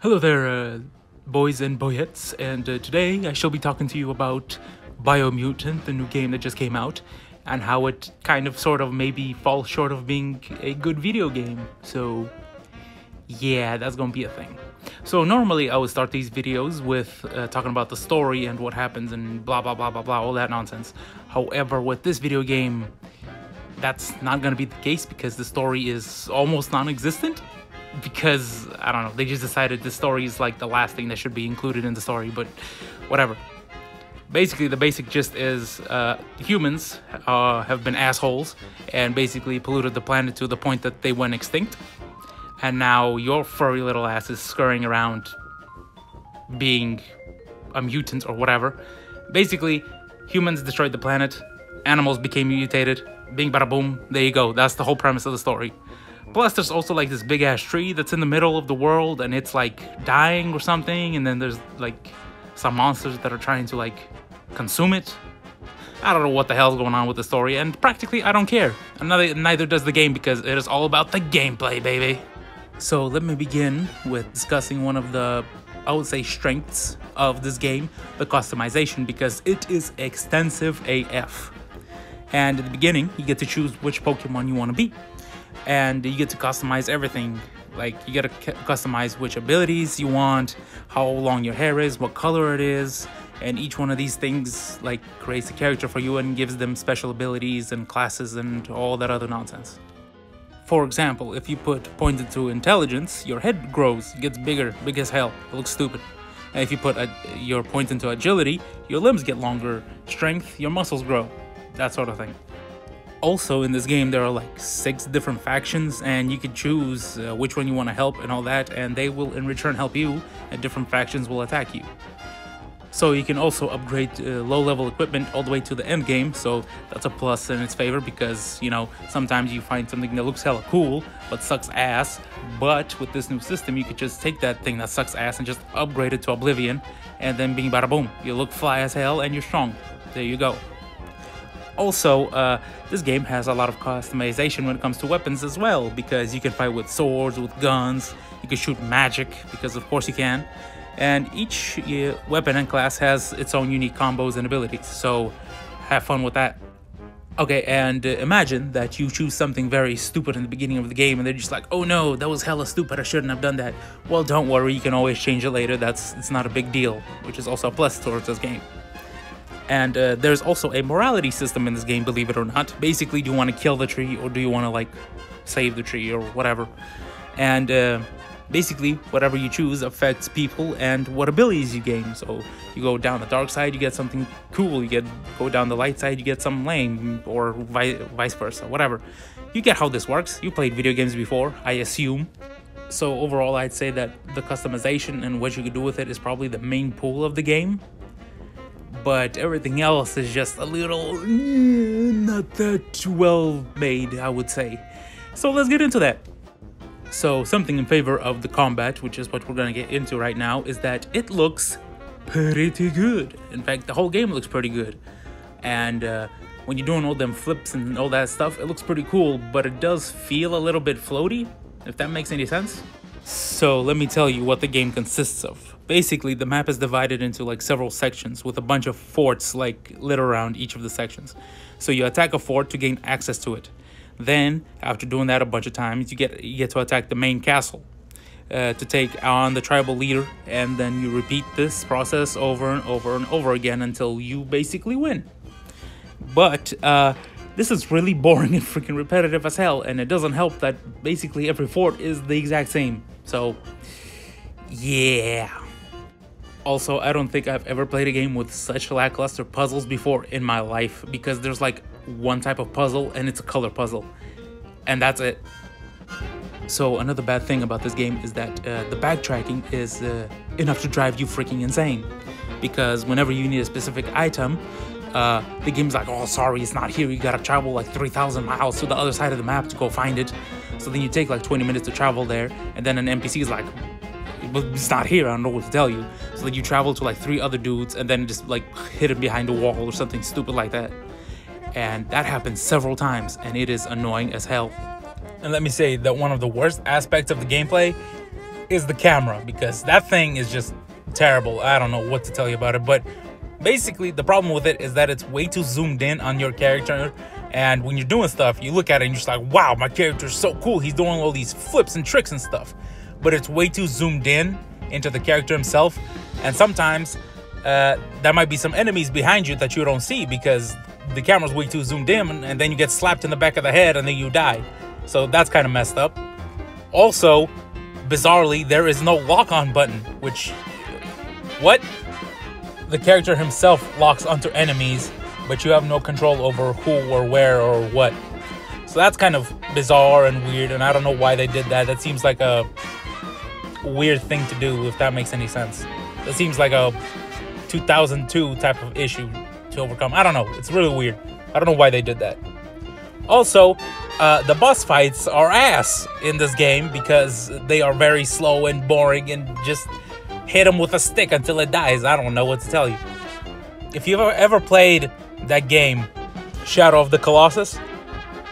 Hello there, boys and boyettes, and today I shall be talking to you about Biomutant, the new game that just came out, and how it kind of sort of maybe falls short of being a good video game. So yeah, that's gonna be a thing. So normally I would start these videos with talking about the story and what happens and blah blah blah blah blah, all that nonsense. However, with this video game, that's not gonna be the case because the story is almost non-existent. Because I don't know, they just decided the story is like the last thing that should be included in the story, but whatever. Basically, the basic gist is humans have been assholes and basically polluted the planet to the point that they went extinct. And now your furry little ass is scurrying around being a mutant or whatever. Basically, humans destroyed the planet, animals became mutated, bing bada boom, there you go. That's the whole premise of the story. Plus, there's also like this big ass tree that's in the middle of the world and it's like dying or something. And then there's like some monsters that are trying to like consume it. I don't know what the hell's going on with the story, and practically I don't care. And neither does the game because it is all about the gameplay, baby. So let me begin with discussing one of the, I would say, strengths of this game, the customization, because it is extensive AF. And at the beginning, you get to choose which Pokemon you want to be. And you get to customize everything. Like, you get to customize which abilities you want, how long your hair is, what color it is, and each one of these things like creates a character for you and gives them special abilities and classes and all that other nonsense. For example, if you put pointed to intelligence, your head grows, gets bigger, big as hell, it looks stupid. And if you put your point into agility, your limbs get longer, strength, your muscles grow, that sort of thing. Also, in this game, there are like 6 different factions, and you can choose which one you want to help and all that, and they will in return help you, and different factions will attack you. So you can also upgrade low-level equipment all the way to the end game, so that's a plus in its favor because, you know, sometimes you find something that looks hella cool, but sucks ass, but with this new system, you could just take that thing that sucks ass and just upgrade it to Oblivion, and then bing bada boom, you look fly as hell and you're strong. There you go. Also, this game has a lot of customization when it comes to weapons as well, because you can fight with swords, with guns, you can shoot magic, because of course you can, and each weapon and class has its own unique combos and abilities, so have fun with that. Okay, and imagine that you choose something very stupid in the beginning of the game and they're just like, oh no, that was hella stupid, I shouldn't have done that. Well, don't worry, you can always change it later, it's not a big deal, which is also a plus towards this game. And there's also a morality system in this game, believe it or not. Basically, do you want to kill the tree or do you want to like save the tree or whatever? And basically, whatever you choose affects people and what abilities you gain. So you go down the dark side, you get something cool. You go down the light side, you get something lame, or vice versa, whatever. You get how this works. You played video games before, I assume. So overall, I'd say that the customization and what you can do with it is probably the main pull of the game. But everything else is just a little not that well made, I would say. So let's get into that. So something in favor of the combat, which is what we're gonna get into right now, is that it looks pretty good. In fact, the whole game looks pretty good. And when you're doing all them flips and all that stuff, it looks pretty cool, but it does feel a little bit floaty, if that makes any sense. So let me tell you what the game consists of. Basically, the map is divided into like several sections with a bunch of forts like lit around each of the sections. So you attack a fort to gain access to it. Then, after doing that a bunch of times, you get to attack the main castle to take on the tribal leader, and then you repeat this process over and over and over again until you basically win. But this is really boring and freaking repetitive as hell, and it doesn't help that basically every fort is the exact same. So, yeah. Also, I don't think I've ever played a game with such lackluster puzzles before in my life, because there's like one type of puzzle and it's a color puzzle, and that's it. So another bad thing about this game is that the backtracking is enough to drive you freaking insane, because whenever you need a specific item, the game's like, oh sorry, it's not here, you gotta travel like 3,000 miles to the other side of the map to go find it. So then you take like 20 minutes to travel there, and then an NPC is like, but it's not here, I don't know what to tell you. So then you travel to like 3 other dudes and then just like hidden behind a wall or something stupid like that. And that happens several times and it is annoying as hell. And let me say that one of the worst aspects of the gameplay is the camera, because that thing is just terrible. I don't know what to tell you about it, but basically the problem with it is that it's way too zoomed in on your character, and when you're doing stuff, you look at it and you're just like, wow, my character's so cool, he's doing all these flips and tricks and stuff, but it's way too zoomed in into the character himself, and sometimes there might be some enemies behind you that you don't see because the camera's way too zoomed in, and then you get slapped in the back of the head and then you die. So that's kind of messed up. Also, bizarrely, there is no lock-on button, which... What? The character himself locks onto enemies, but you have no control over who or where or what. So that's kind of bizarre and weird, and I don't know why they did that. That seems like a weird thing to do, if that makes any sense. That seems like a 2002 type of issue to overcome. I don't know. It's really weird. I don't know why they did that. Also, the boss fights are ass in this game because they are very slow and boring and just hit them with a stick until it dies. I don't know what to tell you. If you've ever played that game, Shadow of the Colossus,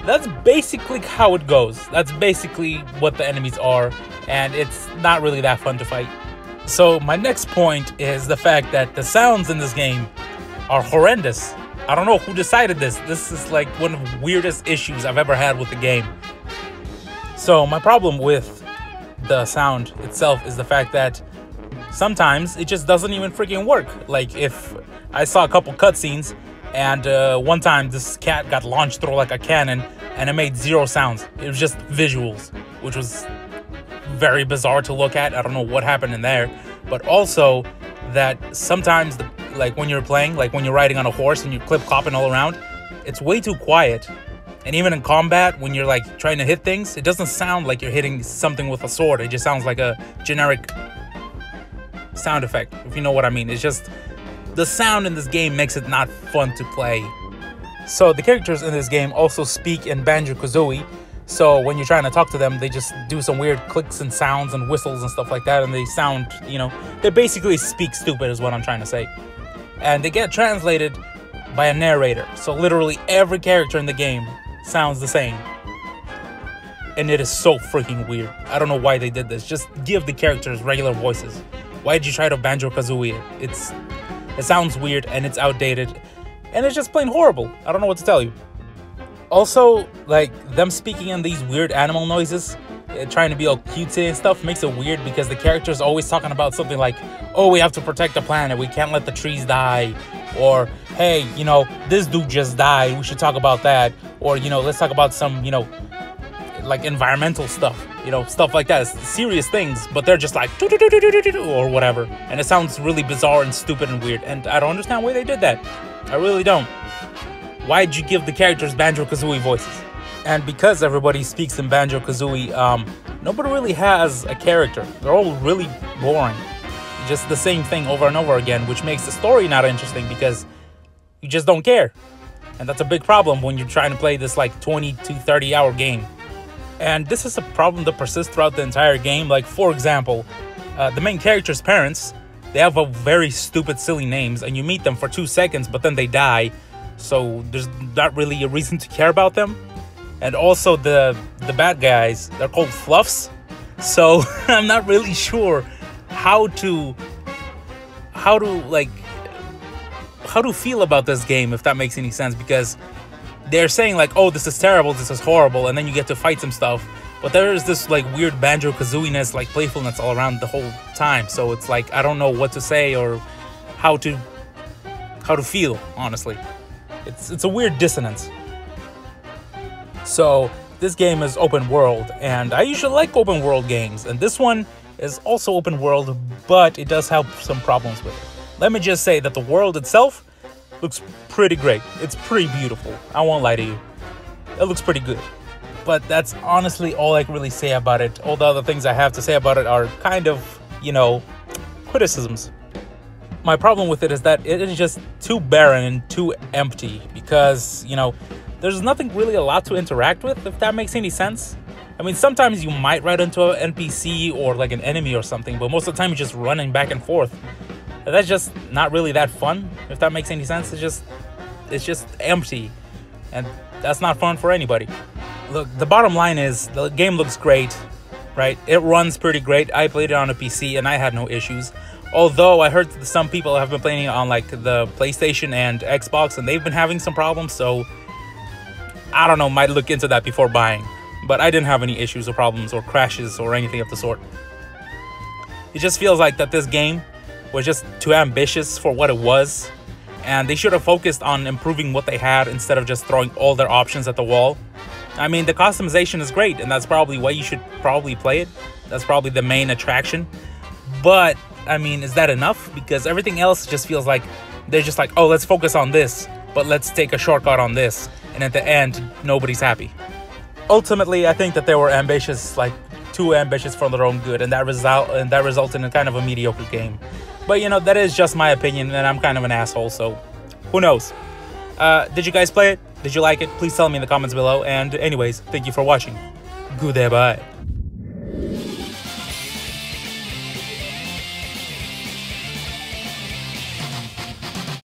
that's basically how it goes. That's basically what the enemies are, and it's not really that fun to fight. So my next point is the fact that the sounds in this game are horrendous. I don't know who decided this. This is like one of the weirdest issues I've ever had with the game. So my problem with the sound itself is the fact that sometimes it just doesn't even freaking work. Like, if I saw a couple cutscenes, and one time this cat got launched through like a cannon and it made 0 sounds. It was just visuals, which was very bizarre to look at. I don't know what happened in there. But also that sometimes, like when you're playing, like when you're riding on a horse and you're clip-clopping all around, it's way too quiet. And even in combat, when you're like trying to hit things, it doesn't sound like you're hitting something with a sword. It just sounds like a generic sound effect, if you know what I mean. It's just, the sound in this game makes it not fun to play. So the characters in this game also speak in Banjo-Kazooie. So when you're trying to talk to them, they just do some weird clicks and sounds and whistles and stuff like that, and they sound, you know, they basically speak stupid is what I'm trying to say. And they get translated by a narrator. So literally every character in the game sounds the same. And it is so freaking weird. I don't know why they did this. Just give the characters regular voices. Why did you try to Banjo-Kazooie it? It sounds weird and it's outdated. And it's just plain horrible. I don't know what to tell you. Also, like, them speaking in these weird animal noises, trying to be all cutesy and stuff, makes it weird because the character's always talking about something like, oh, we have to protect the planet, we can't let the trees die, or, hey, you know, this dude just died, we should talk about that, or, you know, let's talk about some, you know, like environmental stuff, you know, stuff like that. It's serious things, but they're just like, or whatever, and it sounds really bizarre and stupid and weird, and I don't understand why they did that. I really don't. Why'd you give the characters Banjo-Kazooie voices? And because everybody speaks in Banjo-Kazooie, nobody really has a character. They're all really boring. Just the same thing over and over again, which makes the story not interesting because you just don't care. And that's a big problem when you're trying to play this like 20 to 30 hour game. And this is a problem that persists throughout the entire game. Like, for example, the main character's parents, they have a very stupid, silly names, and you meet them for 2 seconds, but then they die. So there's not really a reason to care about them. And also the bad guys, they're called Fluffs. So I'm not really sure how to feel about this game, if that makes any sense, because they're saying like, oh, this is terrible, this is horrible, and then you get to fight some stuff, but there is this like weird Banjo-Kazooie-ness, like playfulness all around the whole time. So it's like, I don't know what to say or how to feel, honestly. It's a weird dissonance. So this game is open world, and I usually like open world games, and this one is also open world, but it does have some problems with it. Let me just say that the world itself looks pretty great. It's pretty beautiful. I won't lie to you. It looks pretty good. But that's honestly all I can really say about it. All the other things I have to say about it are kind of, you know, criticisms. My problem with it is that it is just too barren and too empty because, you know, there's nothing really a lot to interact with, if that makes any sense. I mean, sometimes you might run into an NPC or like an enemy or something, but most of the time you're just running back and forth. And that's just not really that fun, if that makes any sense. It's just empty, and that's not fun for anybody. Look, the bottom line is the game looks great. right? It runs pretty great. I played it on a PC and I had no issues. Although I heard some people have been playing it on like the PlayStation and Xbox and they've been having some problems, so I don't know, might look into that before buying. But I didn't have any issues or problems or crashes or anything of the sort. It just feels like that this game was just too ambitious for what it was, and they should have focused on improving what they had instead of just throwing all their options at the wall. I mean, the customization is great, and that's probably why you should probably play it. That's probably the main attraction. But, I mean, is that enough? Because everything else just feels like they're just like, oh, let's focus on this, but let's take a shortcut on this. And at the end, nobody's happy. Ultimately, I think that they were ambitious, like too ambitious for their own good, and that resulted in kind of a mediocre game. But you know, that is just my opinion, and I'm kind of an asshole, so who knows? Did you guys play it? Did you like it? Please tell me in the comments below. And anyways, thank you for watching. Goodbye.